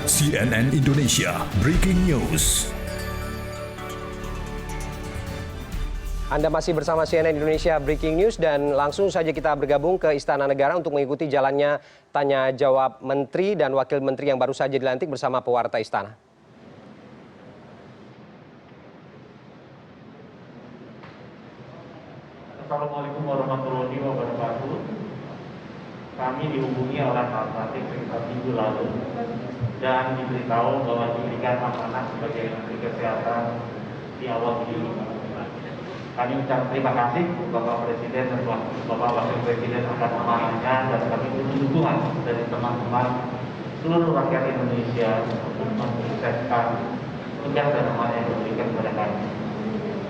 CNN Indonesia Breaking News. Anda masih bersama CNN Indonesia Breaking News dan langsung saja kita bergabung ke Istana Negara untuk mengikuti jalannya tanya jawab menteri dan wakil menteri yang baru saja dilantik bersama pewarta istana. Assalamualaikum warahmatullahi wabarakatuh. Kami dihubungi oleh Pak Pratik sekitar minggu lalu dan diberitahu bahwa diberikan amanah sebagai Menteri Kesehatan di awal Juli. Kami ucap terima kasih Bapak Presiden dan Bapak Wakil Presiden akan amanahnya dan kami butuh dukungan dari teman-teman seluruh rakyat Indonesia untuk mensukseskan tugas dan amanah yang diberikan kepada kami.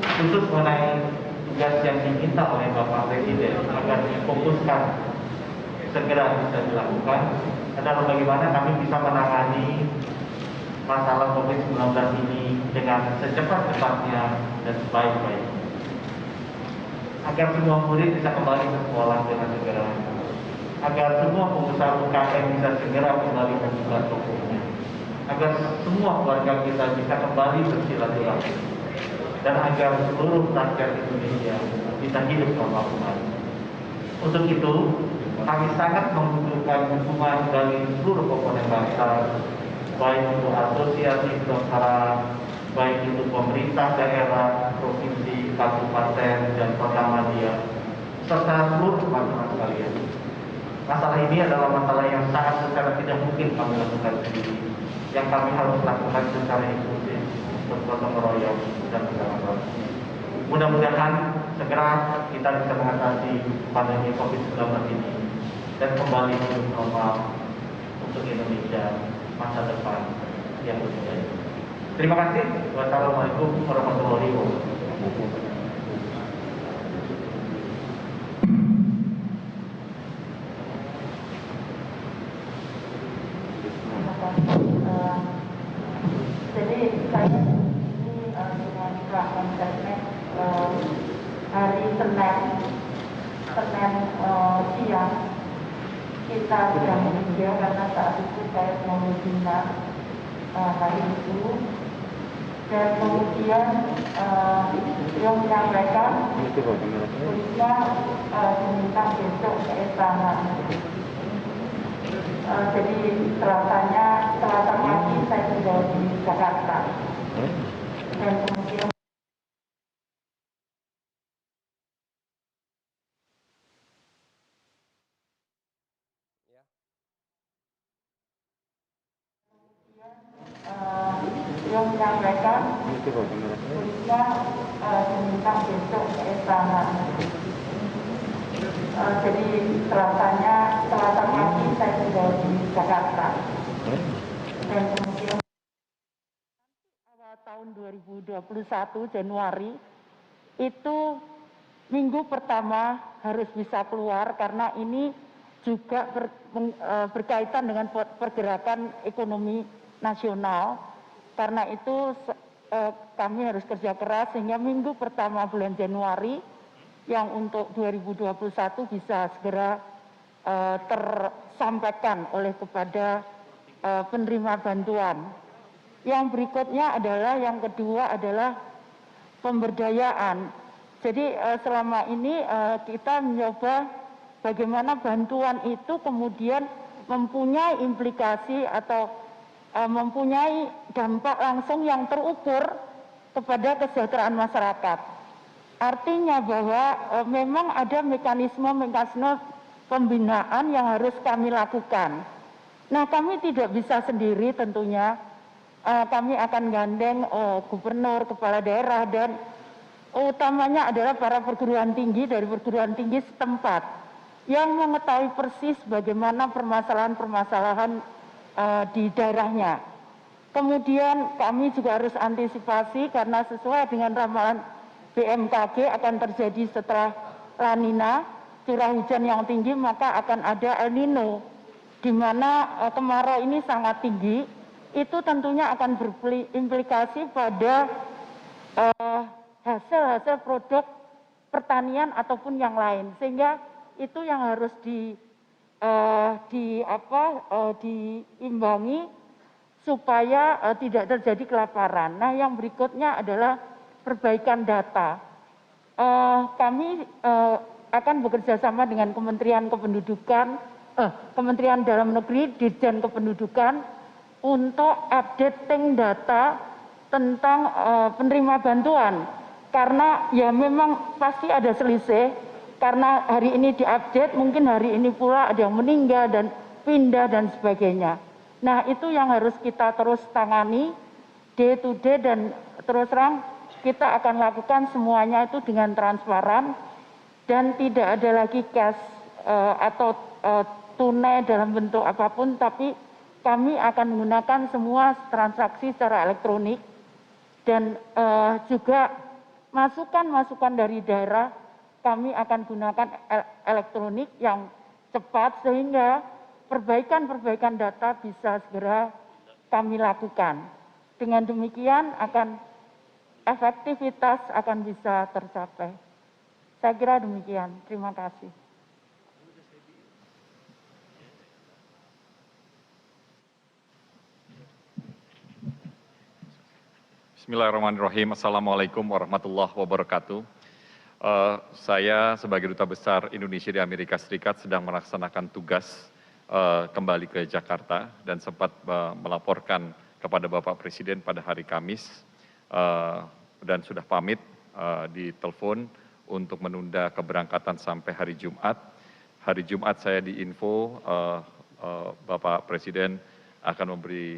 Khusus mengenai tugas yang diminta oleh Bapak Presiden agar difokuskan segera bisa dilakukan adalah bagaimana kami bisa menangani masalah COVID-19 ini dengan secepat-cepatnya dan sebaik-baiknya agar semua murid bisa kembali ke sekolah dengan segera, agar semua pengusaha UKM bisa segera kembali membuka tokonya, agar semua keluarga kita bisa kembali bersilaturahmi, dan agar seluruh rakyat Indonesia bisa hidup normal kembali. Untuk itu, kami sangat membutuhkan dukungan dari seluruh komponen bangsa, baik itu asosiasi dokter, baik itu pemerintah daerah, provinsi, kabupaten, dan kota madya, serta seluruh teman-teman sekalian. Masalah ini adalah masalah yang sangat secara tidak mungkin kami lakukan sendiri, yang kami harus lakukan secara inklusif, bergotong royong, dan bersama-sama. Mudah-mudahan segera kita bisa mengatasi pandemi COVID-19 ini dan kembali hidup normal untuk Indonesia masa depan yang lebih baik. Terima kasih. Wassalamualaikum warahmatullahi wabarakatuh. Jadi saya ini dengan Pak Mensesnek hari Senin siang kita sedang meninjau karena saat itu saya mau webinar hari itu, dan kemudian yang menyampaikan berikutnya diminta besok ke istana. Jadi Selasa pagi saya sudah di Jakarta dan kemudian yang menyampaikan berikutnya diminta besok ke istana. Jadi Selasa pagi saya sudah di Jakarta dan kemudian awal tahun 2021 Januari itu minggu pertama harus bisa keluar karena ini juga berkaitan dengan pergerakan ekonomi nasional. Karena itu kami harus kerja keras sehingga minggu pertama bulan Januari yang untuk 2021 bisa segera tersampaikan oleh kepada penerima bantuan. Yang berikutnya adalah, yang kedua adalah pemberdayaan. Jadi selama ini kita mencoba bagaimana bantuan itu kemudian mempunyai implikasi atau mempunyai dampak langsung yang terukur kepada kesejahteraan masyarakat. Artinya bahwa memang ada mekanisme pembinaan yang harus kami lakukan. Nah, kami tidak bisa sendiri tentunya. Kami akan gandeng gubernur, kepala daerah, dan utamanya adalah para perguruan tinggi dari perguruan tinggi setempat yang mengetahui persis bagaimana permasalahan-permasalahan di daerahnya. Kemudian kami juga harus antisipasi karena sesuai dengan ramalan BMKG akan terjadi setelah La Nina, curah hujan yang tinggi, maka akan ada El Nino, di mana kemarau ini sangat tinggi. Itu tentunya akan berimplikasi pada hasil produk pertanian ataupun yang lain, sehingga itu yang harus diimbangi supaya tidak terjadi kelaparan. Nah, yang berikutnya adalah perbaikan data. Kami akan bekerja sama dengan Kementerian Kependudukan, Kementerian Dalam Negeri, Ditjen Kependudukan untuk updating data tentang penerima bantuan. Karena ya memang pasti ada selisih, karena hari ini diupdate, mungkin hari ini pula ada yang meninggal dan pindah dan sebagainya. Nah, itu yang harus kita terus tangani day to day, dan terus terang kita akan lakukan semuanya itu dengan transparan dan tidak ada lagi cash atau tunai dalam bentuk apapun, tapi kami akan menggunakan semua transaksi secara elektronik dan juga masukan-masukan dari daerah kami akan gunakan elektronik yang cepat sehingga perbaikan data bisa segera kami lakukan. Dengan demikian efektivitas akan bisa tercapai. Saya kira demikian. Terima kasih. Bismillahirrahmanirrahim. Assalamualaikum warahmatullahi wabarakatuh. Saya sebagai Duta Besar Indonesia di Amerika Serikat sedang melaksanakan tugas kembali ke Jakarta dan sempat melaporkan kepada Bapak Presiden pada hari Kamis dan sudah pamit di telepon untuk menunda keberangkatan sampai hari Jumat. Hari Jumat saya diinfo Bapak Presiden akan memberi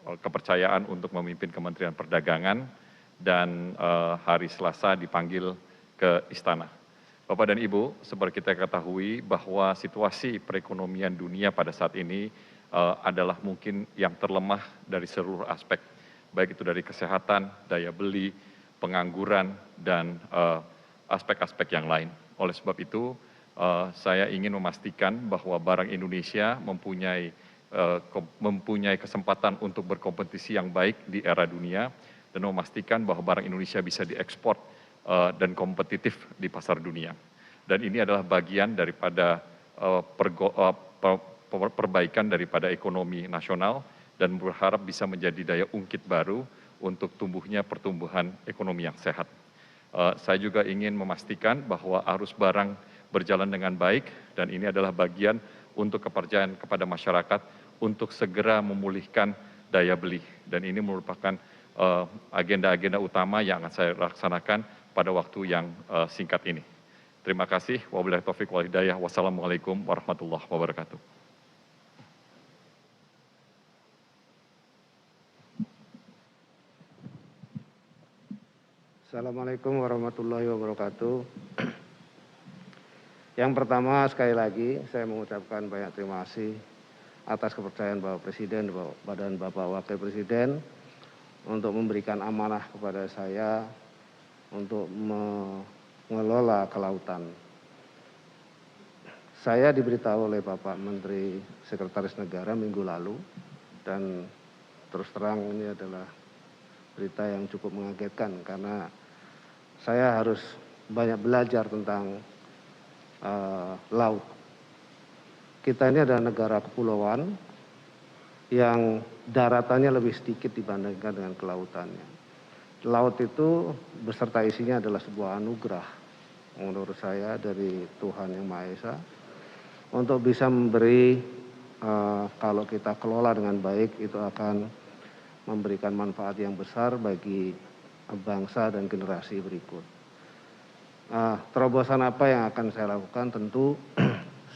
kepercayaan untuk memimpin Kementerian Perdagangan dan hari Selasa dipanggil ke Istana. Bapak dan Ibu, seperti kita ketahui bahwa situasi perekonomian dunia pada saat ini adalah mungkin yang terlemah dari seluruh aspek, baik itu dari kesehatan, daya beli, pengangguran, dan aspek-aspek yang lain. Oleh sebab itu, saya ingin memastikan bahwa barang Indonesia mempunyai kesempatan untuk berkompetisi yang baik di era dunia dan memastikan bahwa barang Indonesia bisa diekspor dan kompetitif di pasar dunia. Dan ini adalah bagian daripada perbaikan daripada ekonomi nasional dan berharap bisa menjadi daya ungkit baru untuk tumbuhnya pertumbuhan ekonomi yang sehat. Saya juga ingin memastikan bahwa arus barang berjalan dengan baik dan ini adalah bagian untuk kepercayaan kepada masyarakat untuk segera memulihkan daya beli. Dan ini merupakan agenda-agenda utama yang akan saya laksanakan pada waktu yang singkat ini. Terima kasih. Wabillahi taufiq wal hidayah. Wassalamualaikum warahmatullahi wabarakatuh. Assalamualaikum warahmatullahi wabarakatuh. Yang pertama, sekali lagi saya mengucapkan banyak terima kasih atas kepercayaan Bapak Presiden dan Bapak Wakil Presiden untuk memberikan amanah kepada saya untuk mengelola kelautan. Saya diberitahu oleh Bapak Menteri Sekretaris Negara minggu lalu dan terus terang ini adalah berita yang cukup mengagetkan karena saya harus banyak belajar tentang laut. Kita ini adalah negara kepulauan yang daratannya lebih sedikit dibandingkan dengan kelautannya. Laut itu beserta isinya adalah sebuah anugerah menurut saya dari Tuhan Yang Maha Esa untuk bisa memberi kalau kita kelola dengan baik itu akan memberikan manfaat yang besar bagi bangsa dan generasi berikut. Terobosan apa yang akan saya lakukan? Tentu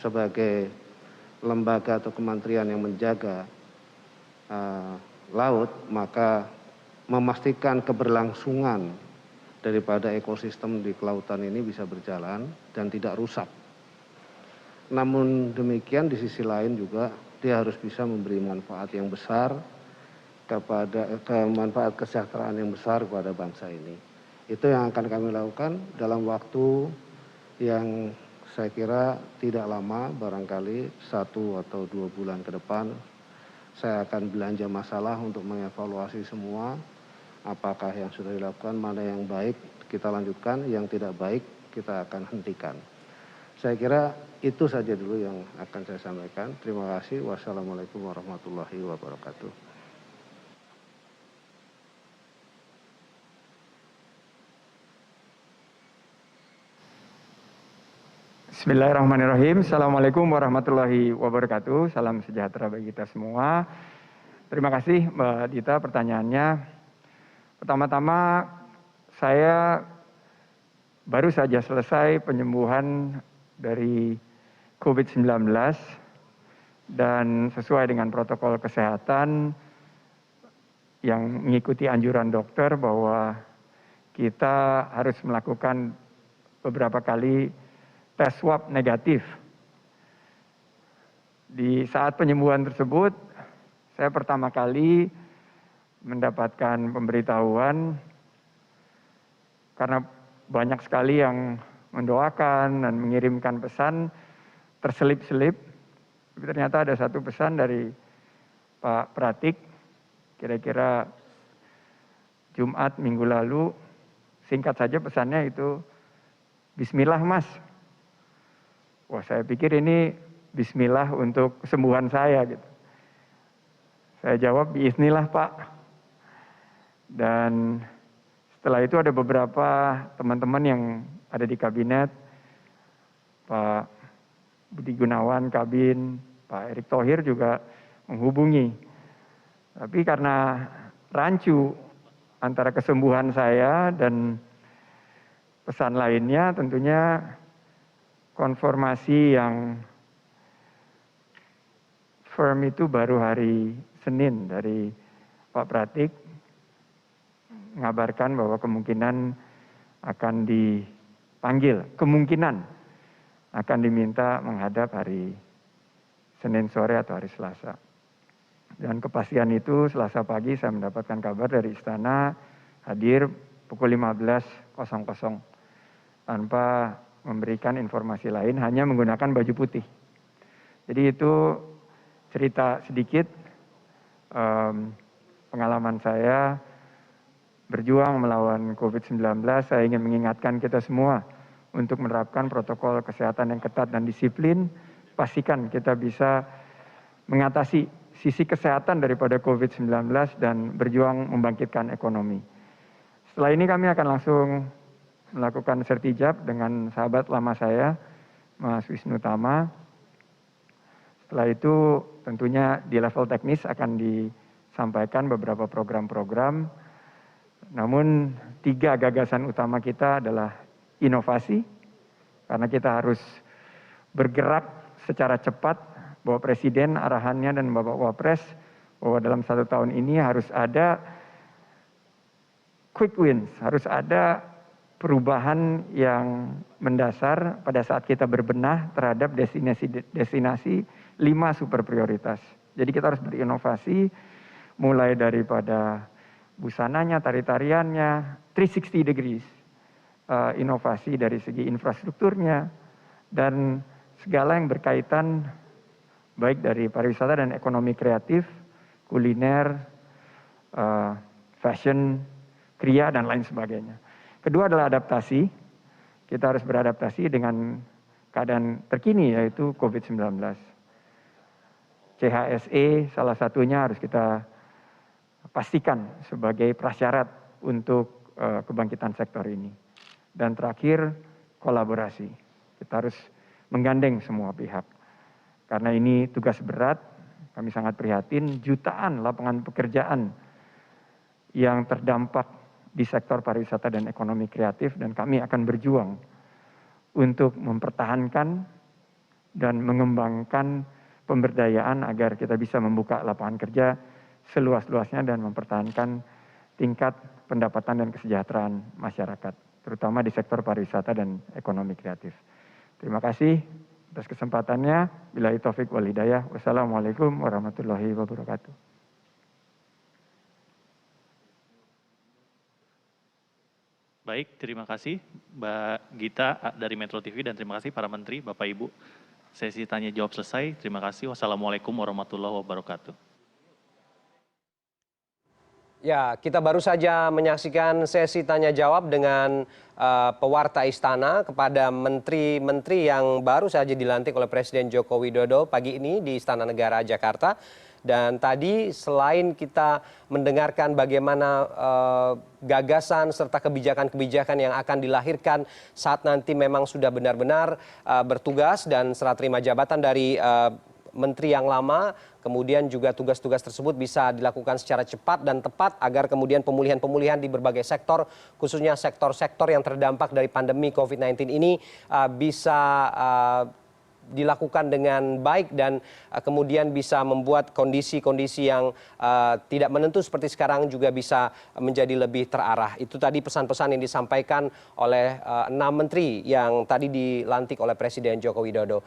sebagai lembaga atau kementerian yang menjaga laut, maka memastikan keberlangsungan daripada ekosistem di kelautan ini bisa berjalan dan tidak rusak. Namun demikian di sisi lain juga dia harus bisa memberi manfaat yang besar manfaat kesejahteraan yang besar kepada bangsa ini. Itu yang akan kami lakukan dalam waktu yang saya kira tidak lama, barangkali 1 atau 2 bulan ke depan. Saya akan belanja masalah untuk mengevaluasi semua, apakah yang sudah dilakukan, mana yang baik kita lanjutkan, yang tidak baik kita akan hentikan. Saya kira itu saja dulu yang akan saya sampaikan. Terima kasih. Wassalamualaikum warahmatullahi wabarakatuh. Bismillahirrahmanirrahim. Assalamualaikum warahmatullahi wabarakatuh. Salam sejahtera bagi kita semua. Terima kasih Mbak Dita pertanyaannya. Pertama-tama saya baru saja selesai penyembuhan dari COVID-19 dan sesuai dengan protokol kesehatan yang mengikuti anjuran dokter bahwa kita harus melakukan beberapa kali tes swab negatif. Di saat penyembuhan tersebut, saya pertama kali mendapatkan pemberitahuan karena banyak sekali yang mendoakan dan mengirimkan pesan terselip-selip. Tapi ternyata ada satu pesan dari Pak Pratik, kira-kira Jumat minggu lalu, singkat saja pesannya itu, Bismillah Mas. Wah, saya pikir ini bismillah untuk kesembuhan saya gitu. Saya jawab biiznillah Pak. Dan setelah itu ada beberapa teman-teman yang ada di kabinet, Pak Budi Gunawan Kabin, Pak Erick Thohir juga menghubungi. Tapi karena rancu antara kesembuhan saya dan pesan lainnya, tentunya konfirmasi yang firm itu baru hari Senin dari Pak Pratik mengabarkan bahwa kemungkinan akan dipanggil, kemungkinan akan diminta menghadap hari Senin sore atau hari Selasa. Dan kepastian itu Selasa pagi saya mendapatkan kabar dari Istana hadir pukul 15.00 tanpa memberikan informasi lain, hanya menggunakan baju putih. Jadi itu cerita sedikit pengalaman saya berjuang melawan COVID-19. Saya ingin mengingatkan kita semua untuk menerapkan protokol kesehatan yang ketat dan disiplin. Pastikan kita bisa mengatasi sisi kesehatan daripada COVID-19 dan berjuang membangkitkan ekonomi. Setelah ini kami akan langsung melakukan sertijab dengan sahabat lama saya, Mas Wisnu Tama. Setelah itu tentunya di level teknis akan disampaikan beberapa program-program. Namun 3 gagasan utama kita adalah inovasi, karena kita harus bergerak secara cepat, bahwa Presiden arahannya dan Bapak Wapres bahwa dalam 1 tahun ini harus ada quick wins, harus ada perubahan yang mendasar pada saat kita berbenah terhadap destinasi 5 super prioritas. Jadi kita harus berinovasi mulai daripada busananya, tari-tariannya, 360 degrees, inovasi dari segi infrastrukturnya, dan segala yang berkaitan baik dari pariwisata dan ekonomi kreatif, kuliner, fashion, kriya, dan lain sebagainya. Kedua adalah adaptasi. Kita harus beradaptasi dengan keadaan terkini yaitu COVID-19. CHSE salah satunya harus kita pastikan sebagai prasyarat untuk kebangkitan sektor ini. Dan terakhir, kolaborasi. Kita harus menggandeng semua pihak. Karena ini tugas berat, kami sangat prihatin, jutaan lapangan pekerjaan yang terdampak di sektor pariwisata dan ekonomi kreatif, dan kami akan berjuang untuk mempertahankan dan mengembangkan pemberdayaan agar kita bisa membuka lapangan kerja seluas-luasnya dan mempertahankan tingkat pendapatan dan kesejahteraan masyarakat, terutama di sektor pariwisata dan ekonomi kreatif. Terima kasih atas kesempatannya. Billahi taufik wal hidayah. Wassalamualaikum warahmatullahi wabarakatuh. Baik, terima kasih Mbak Gita dari Metro TV dan terima kasih para menteri, Bapak Ibu. Sesi tanya jawab selesai. Terima kasih. Wassalamualaikum warahmatullahi wabarakatuh. Ya, kita baru saja menyaksikan sesi tanya jawab dengan pewarta istana kepada menteri-menteri yang baru saja dilantik oleh Presiden Joko Widodo pagi ini di Istana Negara Jakarta. Dan tadi selain kita mendengarkan bagaimana gagasan serta kebijakan-kebijakan yang akan dilahirkan saat nanti memang sudah benar-benar bertugas dan serah terima jabatan dari menteri yang lama, kemudian juga tugas-tugas tersebut bisa dilakukan secara cepat dan tepat agar kemudian pemulihan-pemulihan di berbagai sektor, khususnya sektor-sektor yang terdampak dari pandemi COVID-19 ini bisa dilakukan dengan baik dan kemudian bisa membuat kondisi-kondisi yang tidak menentu seperti sekarang juga bisa menjadi lebih terarah. Itu tadi pesan-pesan yang disampaikan oleh 6 menteri yang tadi dilantik oleh Presiden Joko Widodo.